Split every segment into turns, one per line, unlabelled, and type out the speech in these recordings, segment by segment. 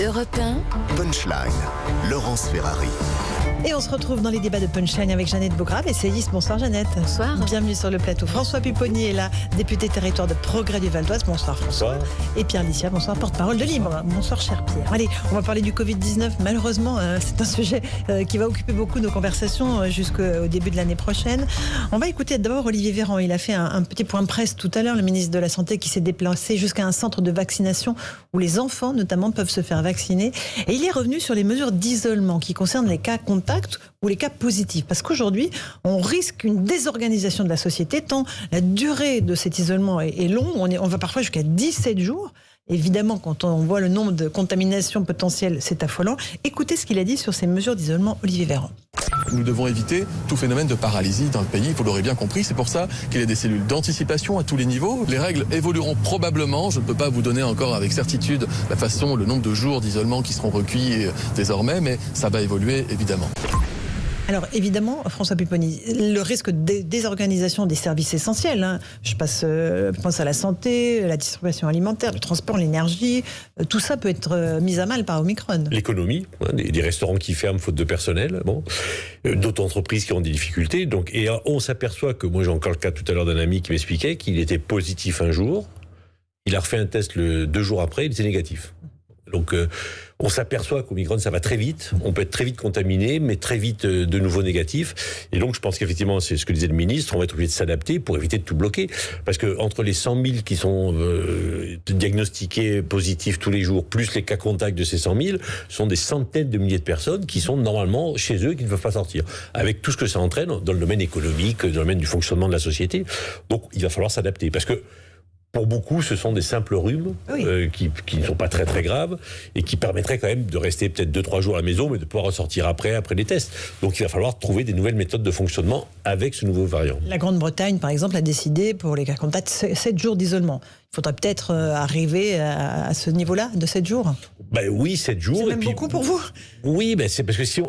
Europe 1.
Punchline, Laurence Ferrari.
Et on se retrouve dans les débats de Punchline avec Jeannette Beaugrave, essayiste. Bonsoir Jeannette.
Bonsoir.
Bienvenue sur le plateau. François Pupponi est là, député territoire de Progrès du Val d'Oise. Bonsoir François.
Bonsoir.
Et Pierre Licia, bonsoir, porte-parole de Libre. Bonsoir cher Pierre. Allez, on va parler du Covid-19. Malheureusement, c'est un sujet qui va occuper beaucoup nos conversations jusqu'au début de l'année prochaine. On va écouter d'abord Olivier Véran. Il a fait un petit point de presse tout à l'heure, le ministre de la Santé qui s'est déplacé jusqu'à un centre de vaccination où les enfants notamment peuvent se faire vacciner. Et il est revenu sur les mesures d'isolement qui concernent les cas contacts ou les cas positifs. Parce qu'aujourd'hui, on risque une désorganisation de la société tant la durée de cet isolement est longue. On va parfois jusqu'à 17 jours. Évidemment, quand on voit le nombre de contaminations potentielles, c'est affolant. Écoutez ce qu'il a dit sur ces mesures d'isolement, Olivier Véran.
Nous devons éviter tout phénomène de paralysie dans le pays, vous l'aurez bien compris. C'est pour ça qu'il y a des cellules d'anticipation à tous les niveaux. Les règles évolueront probablement. Je ne peux pas vous donner encore avec certitude la façon, le nombre de jours d'isolement qui seront requis désormais, mais ça va évoluer évidemment.
Alors évidemment, François Pupponi, le risque de désorganisation des services essentiels, hein. Je pense à la santé, la distribution alimentaire, le transport, l'énergie, tout ça peut être mis à mal par Omicron.
L'économie, des restaurants qui ferment faute de personnel, d'autres entreprises qui ont des difficultés. Donc, et on s'aperçoit que, moi j'ai encore le cas tout à l'heure d'un ami qui m'expliquait qu'il était positif un jour, il a refait un test 2 jours après, il était négatif. Donc on s'aperçoit qu'Omicron ça va très vite, on peut être très vite contaminé, mais très vite de nouveau négatif. Et donc je pense qu'effectivement, c'est ce que disait le ministre, on va être obligé de s'adapter pour éviter de tout bloquer. Parce que entre les 100 000 qui sont diagnostiqués positifs tous les jours, plus les cas contacts de ces 100 000, sont des centaines de milliers de personnes qui sont normalement chez eux et qui ne peuvent pas sortir. Avec tout ce que ça entraîne dans le domaine économique, dans le domaine du fonctionnement de la société. Donc il va falloir s'adapter. Parce que pour beaucoup, ce sont des simples rhumes qui ne sont pas très très graves et qui permettraient quand même de rester peut-être 2-3 jours à la maison, mais de pouvoir ressortir après les tests. Donc il va falloir trouver des nouvelles méthodes de fonctionnement avec ce nouveau variant. La
Grande-Bretagne, par exemple, a décidé pour les cas contacts 7 jours d'isolement. Il faudrait peut-être arriver à ce niveau-là de 7 jours.
Ben oui, 7 jours.
C'est même beaucoup pour vous.
Oui, ben c'est parce que si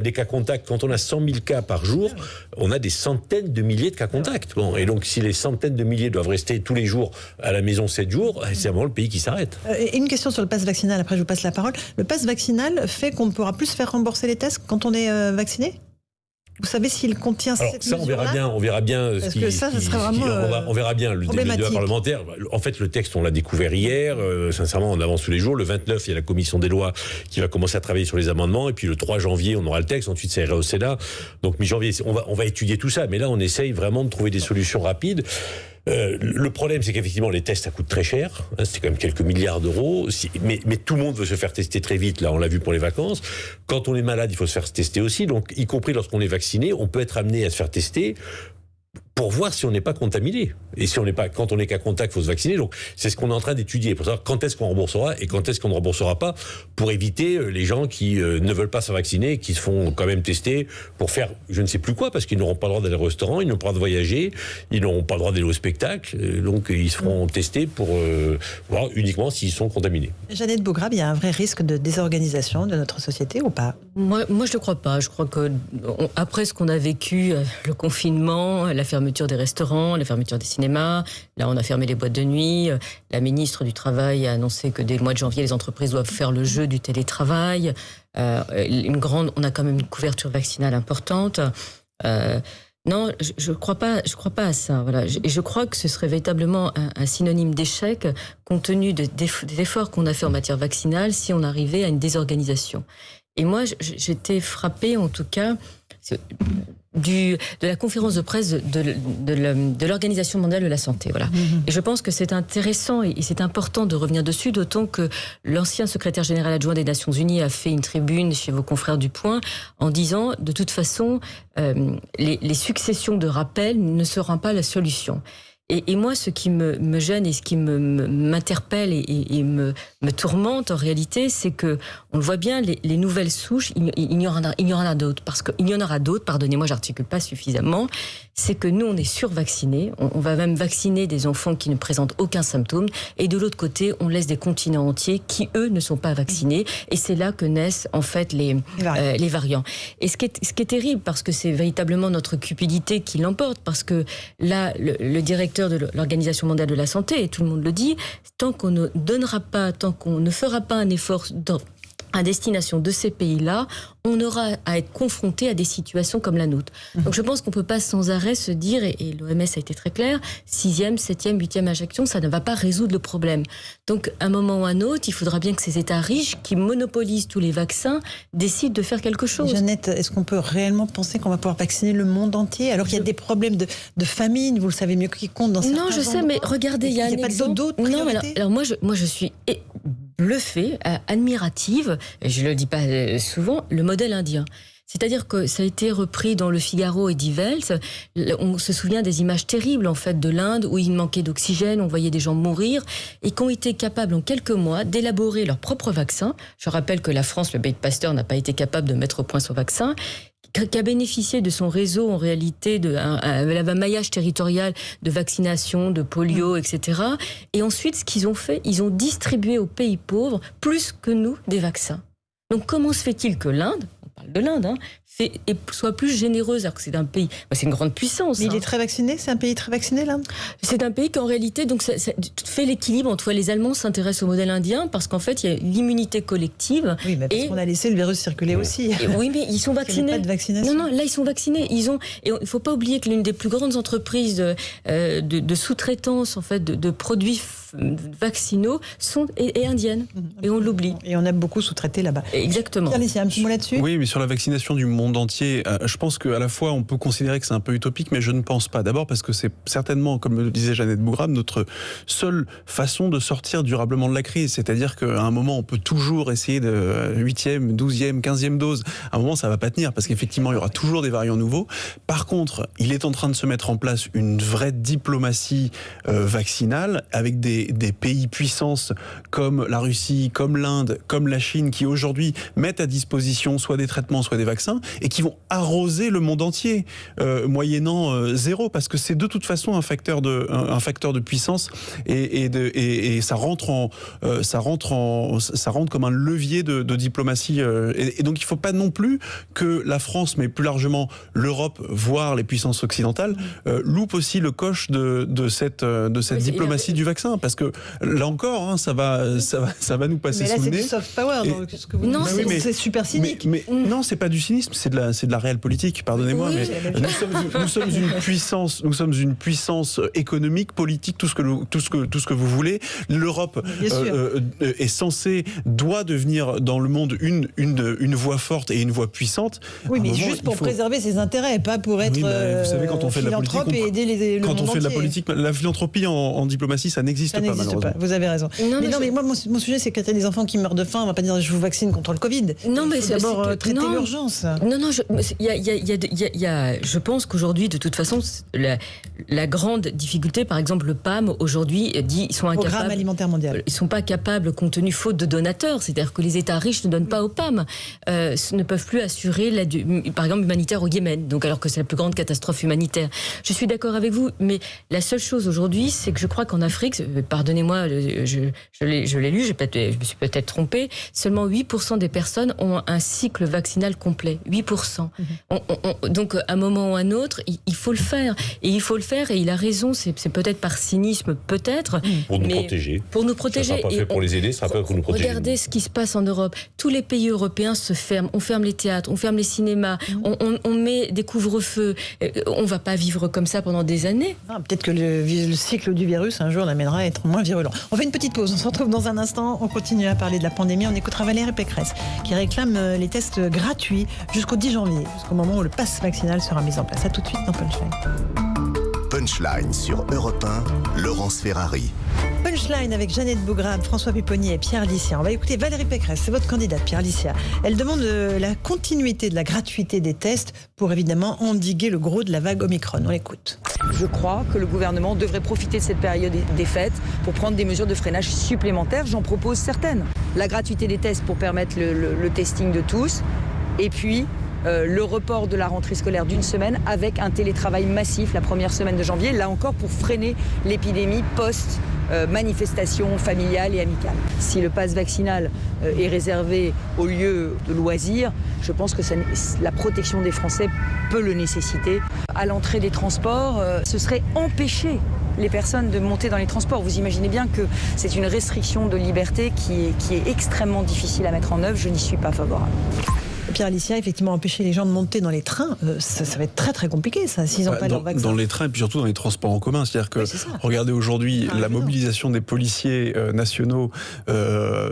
des cas contacts, quand on a 100 000 cas par jour, on a des centaines de milliers de cas contacts. Bon, et donc si les centaines de milliers doivent rester tous les jours à la maison 7 jours, c'est vraiment le pays qui s'arrête.
Et une question sur le pass vaccinal, après je vous passe la parole. Le pass vaccinal fait qu'on ne pourra plus se faire rembourser les tests quand on est vacciné ? Vous savez s'il contient cette mesure-là ?
On verra bien.
Parce que ça serait vraiment
on verra bien le débat parlementaire. En fait, le texte, on l'a découvert hier. Sincèrement, on avance tous les jours. Le 29, il y a la commission des lois qui va commencer à travailler sur les amendements. Et puis le 3 janvier, on aura le texte. Ensuite, ça ira au Sénat. Donc mi-janvier, on va étudier tout ça. Mais là, on essaye vraiment de trouver des solutions rapides. Le problème, c'est qu'effectivement, les tests, ça coûte très cher. C'est quand même quelques milliards d'euros. Mais tout le monde veut se faire tester très vite. Là, on l'a vu pour les vacances. Quand on est malade, il faut se faire tester aussi. Donc, y compris lorsqu'on est vacciné, on peut être amené à se faire tester pour voir si on n'est pas contaminé. Et si on n'est pas, quand on est cas contact, il faut se vacciner. Donc, c'est ce qu'on est en train d'étudier pour savoir quand est-ce qu'on remboursera et quand est-ce qu'on ne remboursera pas pour éviter les gens qui ne veulent pas se vacciner, qui se font quand même tester pour faire je ne sais plus quoi, parce qu'ils n'auront pas le droit d'aller au restaurant, ils n'auront pas le droit de voyager, ils n'auront pas le droit d'aller au spectacle. Donc, ils se feront tester pour voir uniquement s'ils sont contaminés.
Jeannette Beaugrave, il y a un vrai risque de désorganisation de notre société ou pas ?
Moi, je ne crois pas. Je crois que après ce qu'on a vécu, le confinement, la fermeture des restaurants, la fermeture des cinémas, là on a fermé les boîtes de nuit, la ministre du Travail a annoncé que dès le mois de janvier, les entreprises doivent faire le jeu du télétravail. On a quand même une couverture vaccinale importante. Non, je crois pas à ça. Voilà. Et je crois que ce serait véritablement un synonyme d'échec compte tenu des efforts qu'on a fait en matière vaccinale si on arrivait à une désorganisation. Et moi, j'étais frappée, en tout cas, de la conférence de presse de l'Organisation mondiale de la santé. Voilà. Et je pense que c'est intéressant et c'est important de revenir dessus, d'autant que l'ancien secrétaire général adjoint des Nations Unies a fait une tribune chez vos confrères du Point en disant, de toute façon, les successions de rappels ne seront pas la solution. Et moi, ce qui me gêne et ce qui m'interpelle et me tourmente en réalité, c'est que on le voit bien, les nouvelles souches, il y en aura d'autres. Parce qu'il y en aura d'autres, pardonnez-moi, j'articule pas suffisamment, c'est que nous, on est survaccinés. On va même vacciner des enfants qui ne présentent aucun symptôme. Et de l'autre côté, on laisse des continents entiers qui, eux, ne sont pas vaccinés. Et c'est là que naissent, en fait, les variants. Et ce qui est terrible, parce que c'est véritablement notre cupidité qui l'emporte, parce que là, le directeur de l'Organisation mondiale de la santé, et tout le monde le dit, tant qu'on ne donnera pas, tant qu'on ne fera pas un effort à destination de ces pays-là, on aura à être confronté à des situations comme la nôtre. Donc je pense qu'on ne peut pas sans arrêt se dire, et l'OMS a été très clair, 6e, 7e, 8e injection, ça ne va pas résoudre le problème. Donc à un moment ou à un autre, il faudra bien que ces États riches qui monopolisent tous les vaccins décident de faire quelque chose.
Jeannette, est-ce qu'on peut réellement penser qu'on va pouvoir vacciner le monde entier alors qu'il y a des problèmes de famine, vous le savez mieux que quiconque dans certains endroits.
Non, je sais, mais regardez, il y a un exemple.
D'autres priorités.
Alors moi je suis bluffée, admirative, et je ne le dis pas souvent, le modèle indien. C'est-à-dire que ça a été repris dans Le Figaro et Die Welt. On se souvient des images terribles en fait de l'Inde où il manquait d'oxygène, on voyait des gens mourir et qui ont été capables en quelques mois d'élaborer leur propre vaccin. Je rappelle que la France, le pays de Pasteur, n'a pas été capable de mettre au point son vaccin, qui a bénéficié de son réseau en réalité un maillage territorial de vaccination, de polio, etc. Et ensuite, ce qu'ils ont fait, ils ont distribué aux pays pauvres plus que nous des vaccins. Donc comment se fait-il que l'Inde, on parle de l'Inde, soit plus généreuse alors que c'est un pays, c'est une grande puissance.
Mais il est très vacciné, c'est un pays très vacciné l'Inde.
C'est un pays qu'en réalité donc ça fait l'équilibre entre les Allemands s'intéressent au modèle indien parce qu'en fait il y a l'immunité collective.
Oui, mais parce qu'on a laissé le virus circuler aussi.
Oui, mais ils sont vaccinés.
Il n'y a pas de vaccination.
Non, là ils sont vaccinés. Et il ne faut pas oublier que l'une des plus grandes entreprises de sous-traitance en fait de produits vaccinaux est indienne. Et on l'oublie.
Et on a beaucoup sous-traité là-bas.
Exactement.
Pierre Lissière, un petit mot là-dessus ?
Oui, mais sur la vaccination du monde entier, je pense qu'à la fois on peut considérer que c'est un peu utopique, mais je ne pense pas. D'abord parce que c'est certainement, comme le disait Jeannette Bougrab, notre seule façon de sortir durablement de la crise. C'est-à-dire qu'à un moment, on peut toujours essayer de 8e, 12e, 15e dose. À un moment, ça ne va pas tenir parce qu'effectivement, il y aura toujours des variants nouveaux. Par contre, il est en train de se mettre en place une vraie diplomatie vaccinale avec des pays puissances comme la Russie, comme l'Inde, comme la Chine, qui aujourd'hui mettent à disposition soit des traitements, soit des vaccins, et qui vont arroser le monde entier, moyennant zéro, parce que c'est de toute façon un facteur de puissance, et ça rentre comme un levier de diplomatie. Et donc il ne faut pas non plus que la France, mais plus largement l'Europe, voire les puissances occidentales, loupent aussi le coche de cette diplomatie du vaccin, parce que là encore, ça va nous passer sous le nez.
Mais là, c'est du soft power, donc ce que vous dites. C'est super cynique.
Mais non, c'est pas du cynisme, c'est de la réelle politique. Pardonnez-moi,
oui,
mais nous sommes une puissance économique, politique, tout ce que vous voulez. L'Europe est censée, doit devenir dans le monde une voix forte et une voix puissante.
Oui, mais juste pour préserver ses intérêts, pas pour être
vous savez, quand on fait de la politique,
et aider le monde entier.
De la politique, la philanthropie en diplomatie, ça n'existe pas, malheureusement.
Vous avez raison. Mais moi, mon sujet, c'est qu'il y a des enfants qui meurent de faim. On va pas dire je vous vaccine contre le Covid.
Non, mais
il faut d'abord traiter l'urgence.
Non, je pense qu'aujourd'hui, de toute façon, la grande difficulté, par exemple, le PAM aujourd'hui dit ils sont incapables.
Programme alimentaire mondial.
Ils sont pas capables, compte tenu faute de donateurs. C'est-à-dire que les États riches ne donnent pas au PAM, ne peuvent plus assurer l'aide, par exemple, humanitaire au Yémen. Donc, alors que c'est la plus grande catastrophe humanitaire. Je suis d'accord avec vous, mais la seule chose aujourd'hui, c'est que je crois qu'en Afrique, pardonnez-moi, je l'ai lu, je me suis peut-être trompée, seulement 8% des personnes ont un cycle vaccinal complet. 8%. Donc, à un moment ou à un autre, il faut le faire. Et il faut le faire, et il a raison, c'est peut-être par cynisme, peut-être.
Pour nous protéger.
Pour nous protéger.
Ça ne sera pas fait pour les aider, ça sera pas pour nous protéger.
Regardez ce qui se passe en Europe. Tous les pays européens se ferment. On ferme les théâtres, on ferme les cinémas, on met des couvre-feux. On ne va pas vivre comme ça pendant des années.
Peut-être que le cycle du virus, un jour, l'amènera à être moins virulent. On fait une petite pause, on se retrouve dans un instant. On continue à parler de la pandémie. On écoutera Valérie Pécresse qui réclame les tests gratuits jusqu'au 10 janvier, jusqu'au moment où le pass vaccinal sera mis en place. À tout de suite dans Punchline.
Punchline sur Europe 1, Laurence Ferrari.
Punchline avec Jeannette Bougrab, François Pupponi et Pierre Lissière. On va écouter Valérie Pécresse, c'est votre candidate, Pierre Lissière. Elle demande la continuité de la gratuité des tests pour évidemment endiguer le gros de la vague Omicron. On l'écoute.
Je crois que le gouvernement devrait profiter de cette période des fêtes pour prendre des mesures de freinage supplémentaires. J'en propose certaines. La gratuité des tests pour permettre le testing de tous. Et puis le report de la rentrée scolaire d'une semaine avec un télétravail massif la première semaine de janvier, là encore pour freiner l'épidémie post-manifestation familiale et amicale. Si le pass vaccinal est réservé aux lieux de loisirs, je pense que la protection des Français peut le nécessiter. À l'entrée des transports, ce serait empêcher les personnes de monter dans les transports. Vous imaginez bien que c'est une restriction de liberté qui est extrêmement difficile à mettre en œuvre. Je n'y suis pas favorable.
Pierre Alicia, effectivement, empêcher les gens de monter dans les trains, ça va être très très compliqué, ça, s'ils n'ont pas leur vaccin.
Dans les trains et puis surtout dans les transports en commun. C'est-à-dire que, regardez aujourd'hui la mobilisation des policiers nationaux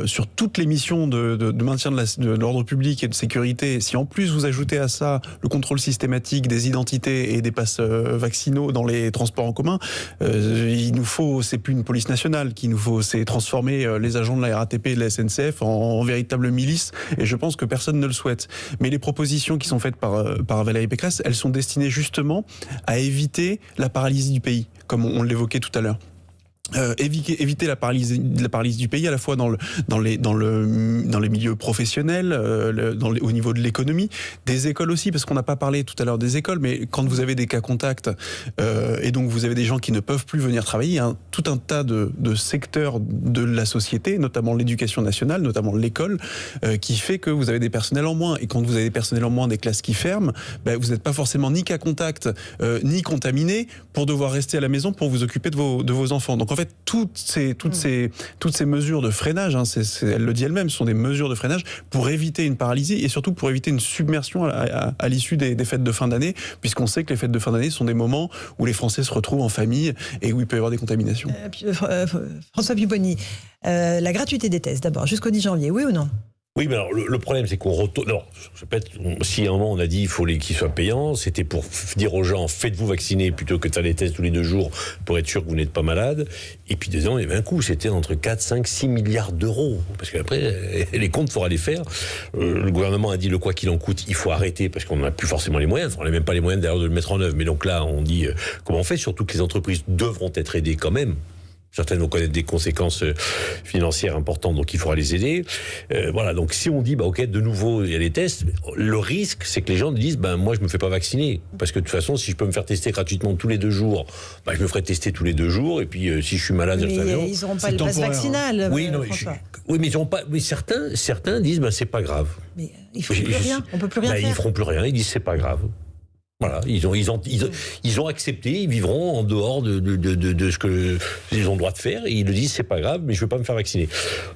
sur toutes les missions de maintien de l'ordre public et de sécurité. Si en plus vous ajoutez à ça le contrôle systématique des identités et des passes vaccinaux dans les transports en commun, il nous faut, c'est plus une police nationale qu'il nous faut, c'est transformer les agents de la RATP et de la SNCF en véritable milice. Et je pense que personne ne le souhaite. Mais les propositions qui sont faites par Valérie Pécresse, elles sont destinées justement à éviter la paralysie du pays, comme on l'évoquait tout à l'heure. Éviter la paralysie du pays à la fois dans les milieux professionnels, au niveau de l'économie, des écoles aussi, parce qu'on n'a pas parlé tout à l'heure des écoles, mais quand vous avez des cas contacts et donc vous avez des gens qui ne peuvent plus venir travailler, il y a tout un tas de secteurs de la société, notamment l'éducation nationale, notamment l'école, qui fait que vous avez des personnels en moins. Et quand vous avez des personnels en moins, des classes qui ferment, vous n'êtes pas forcément ni cas contact ni contaminé pour devoir rester à la maison pour vous occuper de vos enfants. Donc en fait, toutes ces mesures de freinage, elle le dit elle-même, ce sont des mesures de freinage pour éviter une paralysie et surtout pour éviter une submersion à l'issue des fêtes de fin d'année, puisqu'on sait que les fêtes de fin d'année sont des moments où les Français se retrouvent en famille et où il peut y avoir des contaminations.
François Pupponi, la gratuité des tests d'abord, jusqu'au 10 janvier, oui ou non ?
Oui, mais alors le problème, c'est qu'on retourne. Alors, si à un moment on a dit il faut qu'ils soient payants, c'était pour dire aux gens faites-vous vacciner plutôt que de faire des tests tous les 2 jours pour être sûr que vous n'êtes pas malade. Et puis dedans, il y avait un coût, c'était entre 4, 5, 6 milliards d'euros. Parce qu'après, les comptes, il faudra les faire. Le gouvernement a dit le quoi qu'il en coûte, il faut arrêter parce qu'on n'a plus forcément les moyens. On n'a même pas les moyens d'ailleurs de le mettre en œuvre. Mais donc là, on dit comment on fait, surtout que les entreprises devront être aidées quand même. Certaines vont connaître des conséquences financières importantes, donc il faudra les aider. Voilà, donc si on dit, ok, de nouveau, il y a les tests, le risque, c'est que les gens disent, moi, je me fais pas vacciner. Parce que de toute façon, si je peux me faire tester gratuitement tous les 2 jours, je me ferai tester tous les 2 jours, et puis si je suis malade...
Mais ils n'auront pas le pass vaccinal,
oui, mais ils n'auront pas... Mais certains disent, c'est pas grave.
Mais ils ne feront plus rien, on ne peut plus rien faire.
Ils ne feront plus rien, ils disent, c'est pas grave. Voilà, ils ont accepté, ils vivront en dehors de ce que ils ont le droit de faire, et ils le disent, c'est pas grave, mais je veux pas me faire vacciner.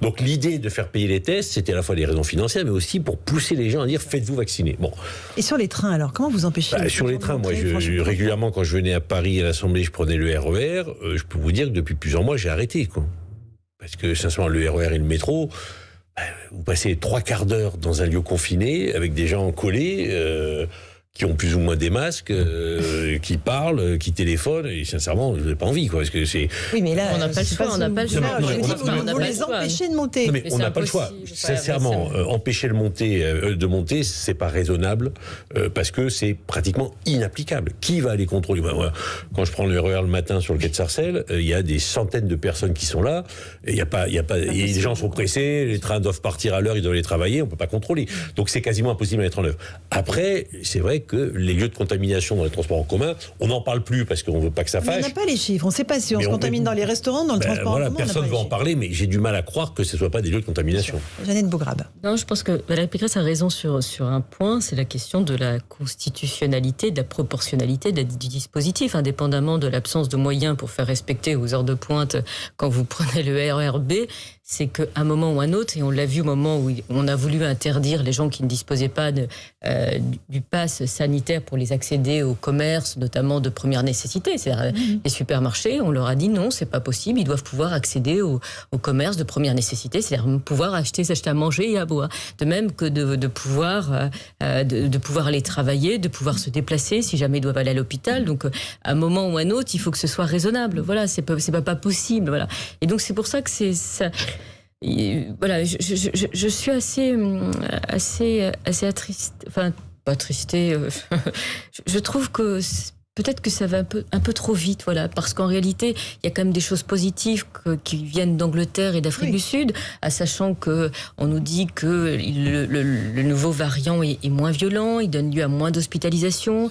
Donc l'idée de faire payer les tests, c'était à la fois des raisons financières, mais aussi pour pousser les gens à dire, faites-vous vacciner. Bon.
Et sur les trains, alors, comment vous empêchez
sur les trains, moi, régulièrement, quand je venais à Paris, à l'Assemblée, je prenais le RER, je peux vous dire que depuis plusieurs mois, j'ai arrêté, quoi. Parce que, sincèrement, le RER et le métro, vous passez 3 quarts d'heure dans un lieu confiné, avec des gens collés, qui ont plus ou moins des masques, qui parlent, qui téléphonent, et sincèrement, je n'ai pas envie, quoi, parce que c'est...
Oui, mais là,
on n'a pas le choix, on n'a pas le choix.
Vous les empêchez de monter.
Non, mais on n'a pas le choix. Sincèrement, empêcher de monter, c'est pas raisonnable, parce que c'est pratiquement inapplicable. Qui va aller contrôler? Moi, quand je prends le RER le matin sur le quai de Sarcelles, il y a des centaines de personnes qui sont là, et les gens sont pressés, les trains doivent partir à l'heure, ils doivent aller travailler, on peut pas contrôler. Donc c'est quasiment impossible à mettre en œuvre. Après, c'est vrai que les lieux de contamination dans les transports en commun, on n'en parle plus parce qu'on ne veut pas que ça fâche.
On n'a pas les chiffres, on ne sait pas si on se contamine dans les restaurants, dans le transport en commun.
Personne ne va en parler, mais j'ai du mal à croire que ce ne soit pas des lieux de contamination.
Jeannette Bougrabe.
Non, je pense que Valérie Pécresse a raison sur un point, c'est la question de la constitutionnalité, de la proportionnalité du dispositif, indépendamment de l'absence de moyens pour faire respecter aux heures de pointe quand vous prenez le RERB. C'est qu'à un moment ou un autre, et on l'a vu au moment où on a voulu interdire les gens qui ne disposaient pas du pass sanitaire pour les accéder au commerce, notamment de première nécessité, c'est-à-dire les supermarchés, on leur a dit non, c'est pas possible, ils doivent pouvoir accéder au commerce de première nécessité, c'est-à-dire pouvoir s'acheter à manger et à boire. De même que de pouvoir aller travailler, de pouvoir se déplacer si jamais ils doivent aller à l'hôpital. Donc, à un moment ou un autre, il faut que ce soit raisonnable. Voilà, c'est pas possible. Voilà. Et donc, c'est pour ça que c'est ça. Voilà, je suis assez attristée, enfin pas attristée. Je trouve que peut-être que ça va un peu trop vite, voilà, parce qu'en réalité, il y a quand même des choses positives qui viennent d'Angleterre et d'Afrique du Sud, sachant que on nous dit que le nouveau variant est moins violent, il donne lieu à moins d'hospitalisation,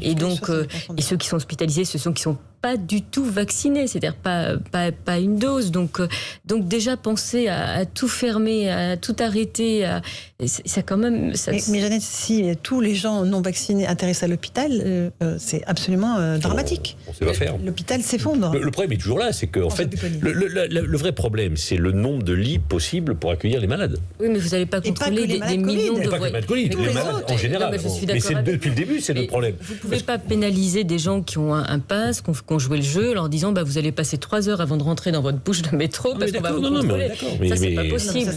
et donc et ceux qui sont hospitalisés, ce sont qui sont pas du tout vaccinés, c'est-à-dire pas une dose. Donc déjà penser à tout fermer, à tout arrêter, ça quand même...
Mais Jeannette, si tous les gens non vaccinés atterrissent à l'hôpital, c'est absolument dramatique.
On sait pas faire.
L'hôpital s'effondre.
Le problème est toujours là, c'est que en fait, le vrai problème, c'est le nombre de lits possibles pour accueillir les malades.
Oui, mais vous n'allez pas contrôler des millions de...
Pas que les malades Covid, les malades en général. Mais c'est depuis le début, c'est notre problème.
Vous ne pouvez pas pénaliser des gens qui ont un pass, qui ont joué le jeu, en leur disant vous allez passer 3 heures avant de rentrer dans votre bouche de métro parce qu'on va vous contrôler. Ça, c'est pas possible.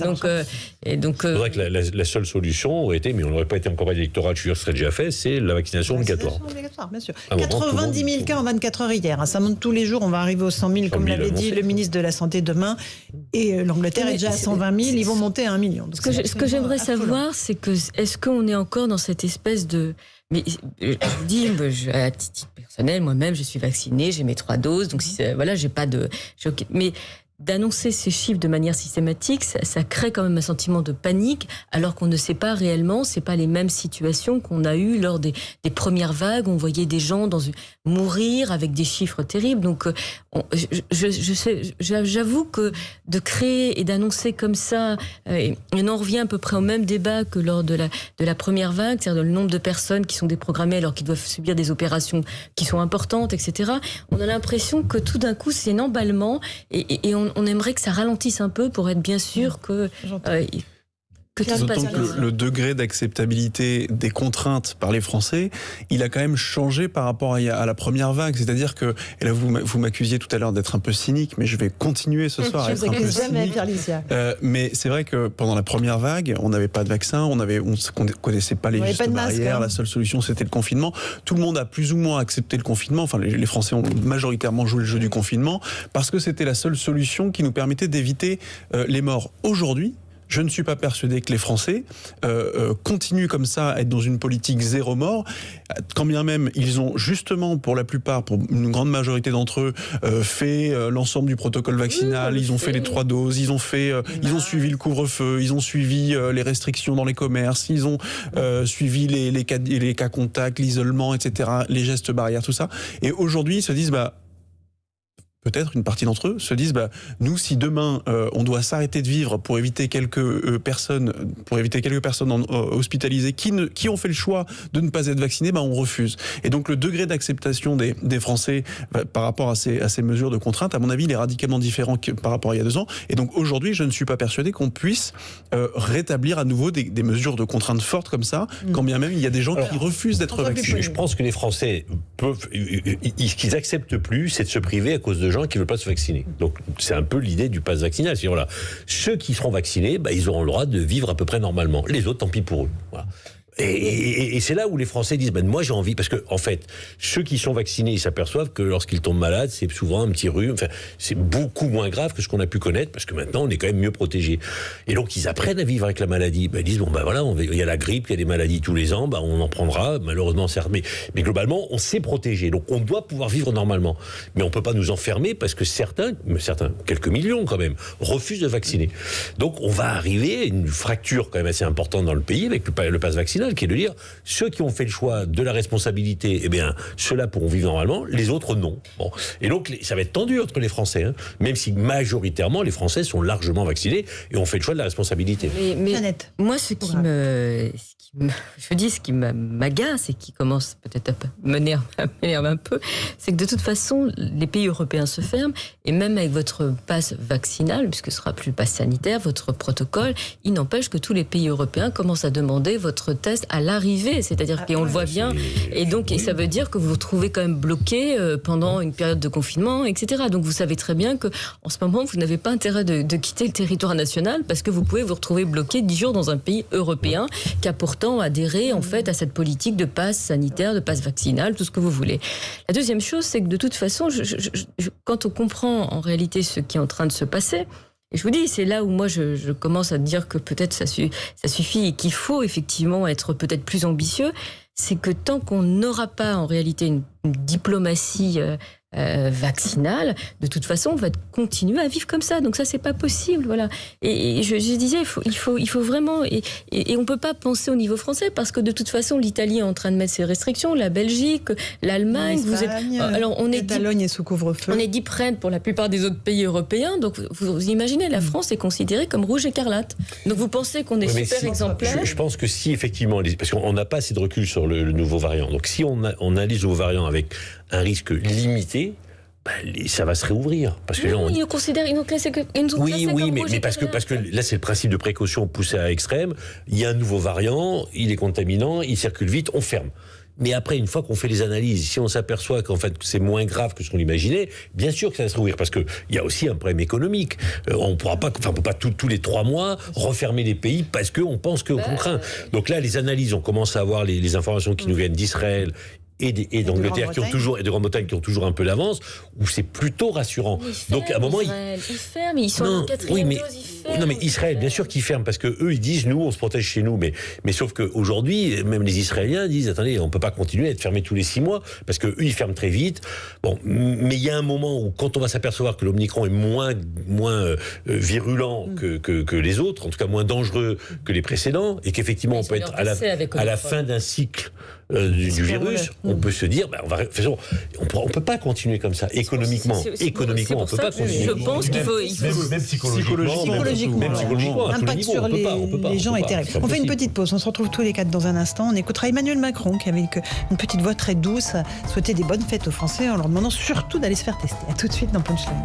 Donc,
c'est vrai que la seule solution aurait été, mais on n'aurait pas été en campagne électorale, je suis sûr que ce serait déjà fait, c'est la vaccination obligatoire.
Bien sûr. 90 000 cas en 24 heures hier. Ça monte tous les jours. On va arriver aux 100 000, comme l'avait dit le ministre de la Santé demain. Et l'Angleterre est déjà à 120 000. Ils vont monter à 1 million. Donc
ce que j'aimerais savoir, c'est que est-ce qu'on est encore dans cette espèce de... Mais je vous dis, à titre personnel, moi-même, je suis vaccinée, j'ai mes 3 doses, donc j'ai pas de... Mais d'annoncer ces chiffres de manière systématique, ça crée quand même un sentiment de panique, alors qu'on ne sait pas réellement, c'est pas les mêmes situations qu'on a eues lors des premières vagues. On voyait des gens mourir avec des chiffres terribles. Donc, j'avoue que de créer et d'annoncer comme ça, on en revient à peu près au même débat que lors de la première vague, c'est-à-dire le nombre de personnes qui sont déprogrammées alors qu'ils doivent subir des opérations qui sont importantes, etc. On a l'impression que tout d'un coup, c'est un emballement et on aimerait que ça ralentisse un peu pour être bien sûr que tout se passe bien.
Que le degré d'acceptabilité des contraintes par les Français, il a quand même changé par rapport à la première vague. C'est-à-dire que, et là vous m'accusiez tout à l'heure d'être un peu cynique, mais je vais continuer ce soir à être un peu cynique. Mais c'est vrai que pendant la première vague, on n'avait pas de vaccin, on ne connaissait pas les gestes barrières, la seule solution c'était le confinement. Tout le monde a plus ou moins accepté le confinement, enfin les Français ont majoritairement joué le jeu du confinement, parce que c'était la seule solution qui nous permettait d'éviter les morts. Aujourd'hui, je ne suis pas persuadé que les Français continuent comme ça à être dans une politique zéro mort, quand bien même ils ont justement, pour la plupart, pour une grande majorité d'entre eux, fait l'ensemble du protocole vaccinal, ils ont fait les 3 doses, ils ont suivi le couvre-feu, ils ont suivi les restrictions dans les commerces, ils ont suivi les cas contacts, l'isolement, etc., les gestes barrières, tout ça. Et aujourd'hui, ils se disent, peut-être une partie d'entre eux se disent nous, si demain on doit s'arrêter de vivre pour éviter quelques personnes hospitalisées qui ont fait le choix de ne pas être vaccinées, on refuse. Et donc le degré d'acceptation des Français par rapport à ces mesures de contrainte, à mon avis, il est radicalement différent que par rapport à il y a 2 ans. Et donc aujourd'hui, je ne suis pas persuadé qu'on puisse rétablir à nouveau des mesures de contrainte fortes comme ça, quand bien même il y a des gens qui refusent d'être vaccinés.
Je pense que les Français ce qu'ils acceptent plus, c'est de se priver à cause de gens qui ne veulent pas se vacciner. Donc c'est un peu l'idée du pass vaccinal. C'est-à-dire, voilà, ceux qui seront vaccinés, ils auront le droit de vivre à peu près normalement. Les autres, tant pis pour eux. Voilà. Et c'est là où les Français disent moi j'ai envie, parce que en fait ceux qui sont vaccinés, ils s'aperçoivent que lorsqu'ils tombent malades, c'est souvent un petit rhume, c'est beaucoup moins grave que ce qu'on a pu connaître, parce que maintenant on est quand même mieux protégés. Et donc ils apprennent à vivre avec la maladie. Ils disent voilà, il y a la grippe, il y a des maladies tous les ans, on en prendra, malheureusement certes, mais globalement on s'est protégé, donc on doit pouvoir vivre normalement. Mais on peut pas nous enfermer parce que certains, quelques millions quand même, refusent de vacciner. Donc on va arriver à une fracture quand même assez importante dans le pays avec le pass vaccinal, qui est de dire ceux qui ont fait le choix de la responsabilité, ceux-là pourront vivre normalement, les autres non. Bon. Et donc ça va être tendu entre les Français, même si majoritairement les Français sont largement vaccinés et ont fait le choix de la responsabilité.
Mais moi, ce qui m'agace et qui commence peut-être à m'énerve un peu, c'est que de toute façon, les pays européens se ferment, et même avec votre passe vaccinal, puisque ce sera plus le passe sanitaire, votre protocole, il n'empêche que tous les pays européens commencent à demander votre test à l'arrivée, c'est-à-dire qu'on le voit bien, et donc ça veut dire que vous vous trouvez quand même bloqué pendant une période de confinement, etc. Donc vous savez très bien que en ce moment vous n'avez pas intérêt de quitter le territoire national, parce que vous pouvez vous retrouver bloqué 10 jours dans un pays européen qui a pourtant adhéré en fait à cette politique de passe sanitaire, de passe vaccinal, tout ce que vous voulez. La deuxième chose, c'est que de toute façon, quand on comprend en réalité ce qui est en train de se passer, et je vous dis, c'est là où moi je commence à dire que peut-être ça suffit et qu'il faut effectivement être peut-être plus ambitieux, c'est que tant qu'on n'aura pas en réalité une diplomatie vaccinale, de toute façon, on va continuer à vivre comme ça. Donc ça, c'est pas possible, voilà. Et je disais, il faut vraiment, et on peut pas penser au niveau français parce que de toute façon, l'Italie est en train de mettre ses restrictions, la Belgique, l'Allemagne. Alors on est
Catalogne est sous couvre-feu.
On est deep red pour la plupart des autres pays européens. Donc vous imaginez, la France est considérée comme rouge écarlate. Donc vous pensez qu'on est super exemplaire?
Je pense que si effectivement, parce qu'on n'a pas assez de recul sur le nouveau variant. Donc si on analyse le nouveau variant avec un risque limité, ça va se réouvrir. Parce que
ils nous considèrent, ils nous classent comme
mais parce que là c'est le principe de précaution poussé à extrême. Il y a un nouveau variant, il est contaminant, il circule vite, on ferme. Mais après, une fois qu'on fait les analyses, si on s'aperçoit qu'en fait c'est moins grave que ce qu'on imaginait, bien sûr que ça va se rouvrir, parce que il y a aussi un problème économique. On peut pas tous les 3 mois refermer les pays parce qu'on pense qu'on craint. Donc là, les analyses, on commence à avoir les informations qui nous viennent d'Israël et d'Angleterre qui ont toujours, et de Grande-Bretagne qui ont toujours un peu d'avance, où c'est plutôt rassurant.
Donc à un moment, ils ferment, ils sont en 4e dose, ils ferment.
Non, mais Israël, bien sûr qu'ils ferment, parce que eux, ils disent, nous, on se protège chez nous, mais sauf qu'aujourd'hui, même les Israéliens disent, attendez, on peut pas continuer à être fermés tous les 6 mois, parce que eux, ils ferment très vite. Bon, mais il y a un moment où, quand on va s'apercevoir que l'Omicron est moins virulent que les autres, en tout cas moins dangereux que les précédents, et qu'effectivement, on peut être à la fin d'un cycle du virus, on peut se dire, on peut pas continuer comme ça. Économiquement, on peut pas continuer.
Je pense qu'il faut
même psychologiquement,
l'impact sur les gens est terrible. On fait une petite pause. On se retrouve tous les 4 dans un instant. On écoutera Emmanuel Macron qui, avec une petite voix très douce, souhaitait des bonnes fêtes aux Français en leur demandant surtout d'aller se faire tester. À tout de suite dans Punchline.